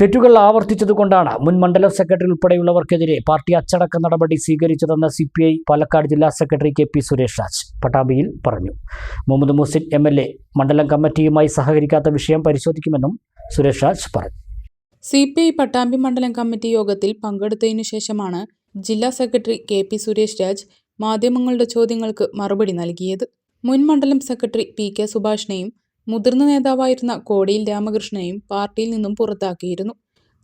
തെറ്റുകൾ ആവർത്തിച്ചതുകൊണ്ടാണ് മുൻ മണ്ഡലം സെക്രട്ടറി ഉൾപ്പെടെയുള്ളവർക്കെതിരെ പാർട്ടി അച്ചടക്ക നടപടി സ്വീകരിച്ചതെന്ന് CPI പാലക്കാട് ജില്ലാ സെക്രട്ടറി KP സുരേഷ് രാജ് പട്ടാമ്പിയിൽ പറഞ്ഞു. മുഹമ്മദ് മുഹസിൻ MLA മണ്ഡലം കമ്മിറ്റിയുമായി സഹകരിക്കാത്ത വിഷയം പരിശോധിക്കുമെന്നും സുരേഷ് രാജ് പറഞ്ഞു. CPI പട്ടാമ്പി മണ്ഡലം കമ്മിറ്റി യോഗത്തിൽ പങ്കെടുത്തതിനു ശേഷമാണ് ജില്ലാ സെക്രട്ടറി KP സുരേഷ് രാജ് മാധ്യമങ്ങളുടെ ചോദ്യങ്ങൾക്ക് മറുപടി നൽകിയത്. മുൻ മണ്ഡലം സെക്രട്ടറി PK സുഭാഷിനെയും മുതിർന്ന നേതാവായിരുന്ന കോടിയിൽ രാമകൃഷ്ണനെയും പാർട്ടിയിൽ നിന്നും പുറത്താക്കിയിരുന്നു.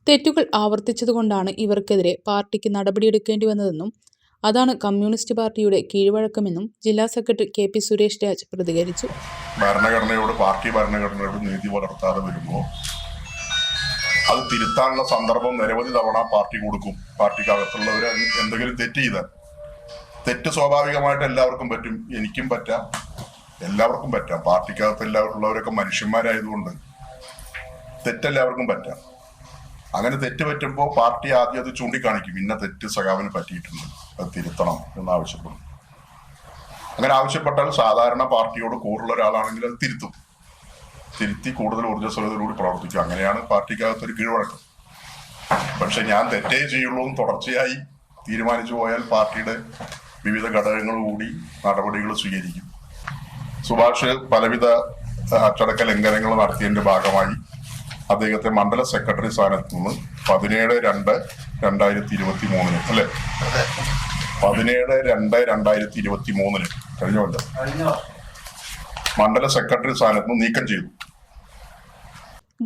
തെറ്റുകൾ ആവർത്തിച്ചതുകൊണ്ടാണ് ഇവർക്കെതിരെ പാർട്ടിക്ക് നടപടിയെടുക്കേണ്ടി വന്നതെന്നും അതാണ് കമ്മ്യൂണിസ്റ്റ് പാർട്ടിയുടെ കീഴ്വഴക്കമെന്നും ജില്ലാ സെക്രട്ടറി KP സുരേഷ് രാജ് പ്രതികരിച്ചു. പാർട്ടി ഭരണഘടനയോട് നീതി പുലർത്താതെ വരുമ്പോൾ അത് തിരുത്താനുള്ള സന്ദർഭം നിരവധി തവണ പാർട്ടി കൊടുക്കും. പാർട്ടിക്കകത്തുള്ളവർ എന്തെങ്കിലും തെറ്റ് ചെയ്താൽ തെറ്റ് സ്വാഭാവികമായിട്ട് എല്ലാവർക്കും പറ്റും, എനിക്കും പറ്റാം, എല്ലാവർക്കും പറ്റാം. പാർട്ടിക്കകത്ത് എല്ലാവരുള്ളവരൊക്കെ മനുഷ്യന്മാരായതുകൊണ്ട് തെറ്റെല്ലാവർക്കും പറ്റാം. അങ്ങനെ തെറ്റ് പറ്റുമ്പോൾ പാർട്ടി ആദ്യം അത് ചൂണ്ടിക്കാണിക്കും, ഇന്ന തെറ്റ് സഖാവിന് പറ്റിയിട്ടുണ്ട്, അത് തിരുത്തണം എന്ന് ആവശ്യപ്പെടും. അങ്ങനെ ആവശ്യപ്പെട്ടാൽ സാധാരണ പാർട്ടിയോട് കൂടുതലുള്ള ഒരാളാണെങ്കിൽ അത് തിരുത്തി കൂടുതൽ ഊർജ്ജസ്വലതയോടുകൂടി പ്രവർത്തിക്കും. അങ്ങനെയാണ് പാർട്ടിക്കകത്തൊരു കീഴ്വഴക്കം. പക്ഷെ ഞാൻ തെറ്റേ ചെയ്യുള്ളൂ എന്ന് തുടർച്ചയായി തീരുമാനിച്ചു പോയാൽ പാർട്ടിയുടെ വിവിധ ഘടകങ്ങൾ കൂടി നടപടികൾ സ്വീകരിക്കും. സുഭാഷ് പലവിധ അച്ചടക്ക ലംഘനങ്ങൾ നടത്തിയതിന്റെ ഭാഗമായി അദ്ദേഹത്തെ മണ്ഡല സെക്രട്ടറി സ്ഥാനത്ത് നിന്ന് 17/2/2023 അല്ലെ 17/2/2023 കഴിഞ്ഞ കൊല്ലം മണ്ഡല സെക്രട്ടറി സ്ഥാനത്ത് നിന്ന് നീക്കം ചെയ്തു.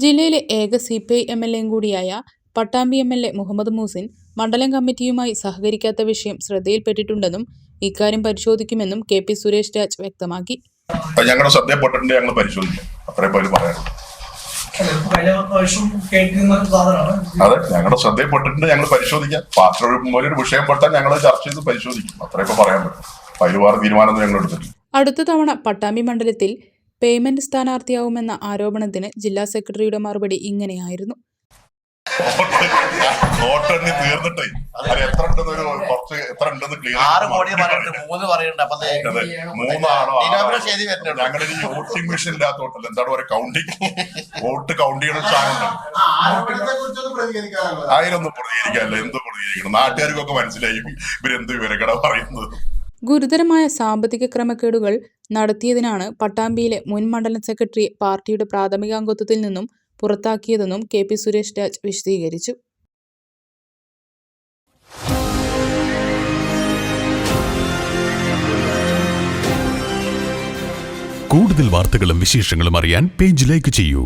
ജില്ലയിലെ ഏക CPI MLA കൂടിയായ പട്ടാമ്പി MLA മുഹമ്മദ് മുഹസിൻ മണ്ഡലം കമ്മിറ്റിയുമായി സഹകരിക്കാത്ത വിഷയം ശ്രദ്ധയിൽപ്പെട്ടിട്ടുണ്ടെന്നും ഇക്കാര്യം പരിശോധിക്കുമെന്നും KP സുരേഷ് രാജ് വ്യക്തമാക്കി. ഞങ്ങളുടെ ശ്രദ്ധയപ്പെട്ടിട്ടുണ്ട്, ഞങ്ങൾ പരിശോധിക്കും, അത്രയും പേര് പറയാനുള്ളൂ. അതെ, ഞങ്ങളുടെ ശ്രദ്ധയപ്പെട്ടിട്ടുണ്ട്, ഞങ്ങൾ പരിശോധിക്കാം. പാർട്ടി ഒരു വിഷയം പെട്ടാൽ ഞങ്ങൾ ചർച്ച ചെയ്ത് പരിശോധിക്കും, അത്രയൊക്കെ പറയാൻ പറ്റും. അതിൽ തീരുമാനം ഞങ്ങൾ എടുത്തിട്ടുണ്ട്. അടുത്ത തവണ പട്ടാമ്പി മണ്ഡലത്തിൽ പേയ്മെന്റ് സ്ഥാനാർത്ഥിയാവുമെന്ന ആരോപണത്തിന് ജില്ലാ സെക്രട്ടറിയുടെ മറുപടി ഇങ്ങനെയായിരുന്നു. വോട്ടെണ്ണി തീർന്നിട്ടേ എത്ര ഉണ്ടെന്ന് ഞങ്ങളുടെ ഈ വോട്ടിംഗ് മെഷീൻ ഇല്ലാത്തോട്ടല്ല, എന്താണ് പറയുക, കൗണ്ടിങ് വോട്ട് കൗണ്ട് ചെയ്യണ സാധനം. അതിനൊന്നും പ്രതികരിക്കാനല്ല, എന്ത് പ്രതികരിക്കണം, നാട്ടുകാർക്കൊക്കെ മനസ്സിലായി ഇവരെന്ത് വിവരക്കട പറയുന്നത്. ഗുരുതരമായ സാമ്പത്തിക ക്രമക്കേടുകൾ നടത്തിയതിനാണ് പട്ടാമ്പിയിലെ മുൻ മണ്ഡലം സെക്രട്ടറിയെ പാർട്ടിയുടെ പ്രാഥമികാംഗത്വത്തിൽ നിന്നും പുറത്താക്കിയതെന്നും KP സുരേഷ് രാജ് വിശദീകരിച്ചു. കൂടുതൽ വാർത്തകളും വിശേഷങ്ങളും അറിയാൻ പേജ് ലൈക്ക് ചെയ്യൂ.